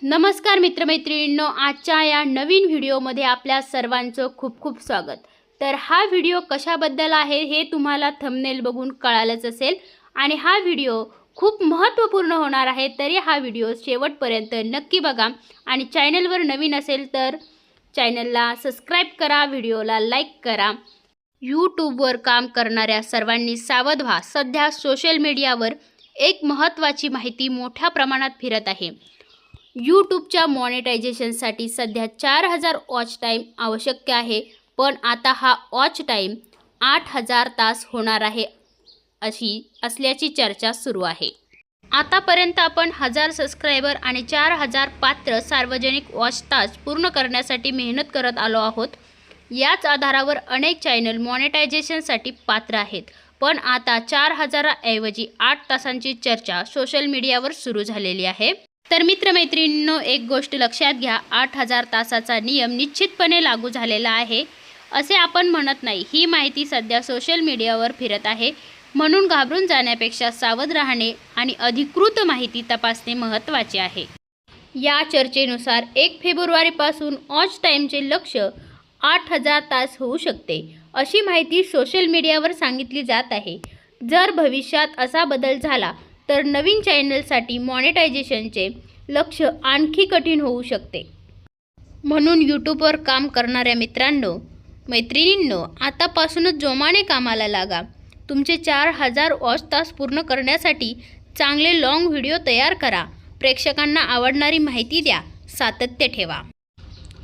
नमस्कार मित्रमैत्रिणींनो, आजच्या या नवीन व्हिडिओमध्ये आपल्या सर्वांचं खूप खूप स्वागत। तर हा व्हिडिओ कशाबद्दल आहे हे तुम्हाला थंबनेल बघून कळालंच असेल आणि हा व्हिडिओ खूप महत्त्वपूर्ण होणार आहे। तरी हा व्हिडिओ शेवटपर्यंत नक्की बघा आणि चॅनलवर नवीन असेल तर चॅनलला सबस्क्राइब करा, व्हिडिओला लाईक करा। यूट्यूबवर काम करणाऱ्या सर्वांनी सावध व्हा। सध्या सोशल मीडियावर एक महत्त्वाची माहिती मोठ्या प्रमाणात फिरत आहे। यूट्यूबच्या मॉनेटायझेशनसाठी सध्या 4000 वॉच टाईम आवश्यक आहे, पण आता हा वॉच टाईम 8000 तास होणार आहे असल्याची चर्चा सुरू आहे। आतापर्यंत आपण 1000 सबस्क्रायबर आणि 4000 पात्र सार्वजनिक वॉच तास पूर्ण करण्यासाठी मेहनत करत आलो आहोत। याच आधारावर अनेक चॅनल मॉनेटायझेशनसाठी पात्र आहेत, पण आता 4000 ऐवजी 8 तासांची चर्चा सोशल मीडियावर सुरू झालेली आहे। तर मित्रमैत्रिणींनो, एक गोष्ट लक्षात घ्या, 8000 तासाचा नियम निश्चितपणे लागू झालेला आहे असे आपण म्हणत नाही। ही माहिती सध्या सोशल मीडियावर फिरत आहे, म्हणून घाबरून जाण्यापेक्षा सावध राहणे आणि अधिकृत माहिती तपासणे महत्त्वाचे आहे। या चर्चेनुसार 1 फेब्रुवारीपासून वॉच टाईमचे लक्ष्य 8000 तास होऊ शकते, अशी माहिती सोशल मीडियावर सांगितली जात आहे। जर भविष्यात असा बदल झाला तर नवीन चॅनलसाठी मॉनेटायझेशनचे लक्ष्य आणखी कठीण होऊ शकते। म्हणून यूट्यूबवर काम करणाऱ्या मित्रांनो, मैत्रिणींनो, आतापासूनच जोमाने कामाला लागा। तुमचे 4000 वॉच तास पूर्ण करण्यासाठी चांगले लॉंग व्हिडिओ तयार करा, प्रेक्षकांना आवडणारी माहिती द्या, सातत्य ठेवा।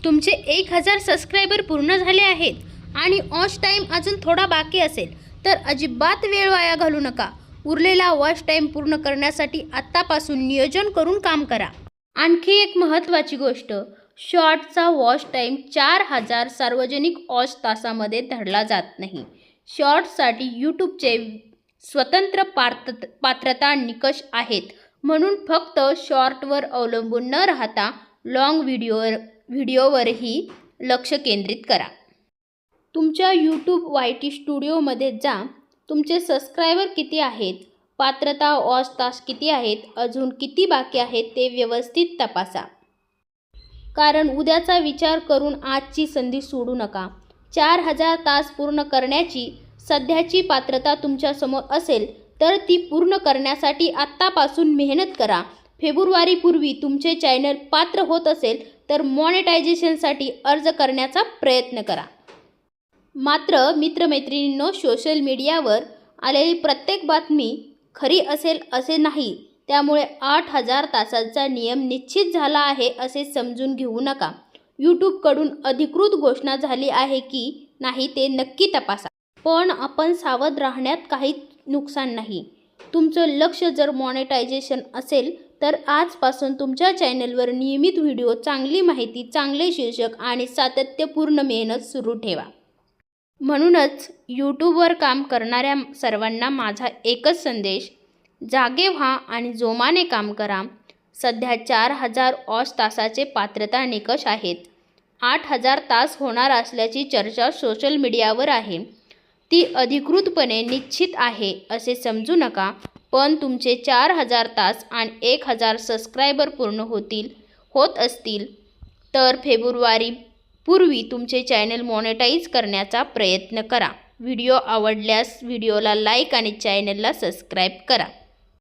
तुमचे 1000 सबस्क्रायबर पूर्ण झाले आहेत आणि वॉच टाईम अजून थोडा बाकी असेल तर अजिबात वेळ वाया घालवू नका। उरलेला वॉच टाईम पूर्ण करण्यासाठी आत्तापासून नियोजन करून काम करा। आणखी एक महत्त्वाची गोष्ट, शॉर्टचा वॉच टाईम 4000 सार्वजनिक वॉच तासामध्ये धरला जात नाही। शॉर्ट्ससाठी यूट्यूबचे स्वतंत्र पात्रता निकष आहेत, म्हणून फक्त शॉर्टवर अवलंबून न राहता लॉंग व्हिडिओवरही लक्ष केंद्रित करा। तुमच्या यूट्यूब YT स्टुडिओमध्ये जा, तुमचे सबस्क्रायबर किती आहेत, पात्रता वॉच तास किती आहेत, अजून किती बाकी आहेत ते व्यवस्थित तपासा। कारण उद्याचा विचार करून आजची संधी सोडू नका। 4000 तास पूर्ण करण्याची सध्याची पात्रता तुमच्यासमोर असेल तर ती पूर्ण करण्यासाठी आत्तापासून मेहनत करा। फेब्रुवारीपूर्वी तुमचे चॅनल पात्र होत असेल तर मॉनेटायझेशनसाठी अर्ज करण्याचा प्रयत्न करा। मात्र मित्रमैत्रिणींनो, सोशल मीडियावर आलेली प्रत्येक बातमी खरी असेल असे नाही, त्यामुळे 8000 तासांचा नियम निश्चित झाला आहे असे समजून घेऊ नका। यूट्यूबकडून अधिकृत घोषणा झाली आहे की नाही ते नक्की तपासा। पण आपण सावध राहण्यात काही नुकसान नाही। तुमचं लक्ष जर मॉनेटायझेशन असेल तर आजपासून तुमच्या चॅनलवर नियमित व्हिडिओ, चांगली माहिती, चांगले शीर्षक आणि सातत्यपूर्ण मेहनत सुरू ठेवा। म्हणूनच यूट्यूबवर काम करणाऱ्या सर्वांना माझा एकच संदेश, जागे व्हा आणि जोमाने काम करा। सध्या 4000 वॉच तासाचे पात्रता निकष आहेत, 8000 तास होणार असल्याची चर्चा सोशल मीडियावर आहे। ती अधिकृतपणे निश्चित आहे असे समजू नका, पण तुमचे 4000 तास आणि 1000 सबस्क्रायबर पूर्ण होत असतील तर फेब्रुवारीपूर्वी तुमचे चॅनल मॉनेटाईज करण्याचा प्रयत्न करा। व्हिडिओ आवडल्यास व्हिडिओला लाईक आणि चॅनलला सबस्क्राइब करा।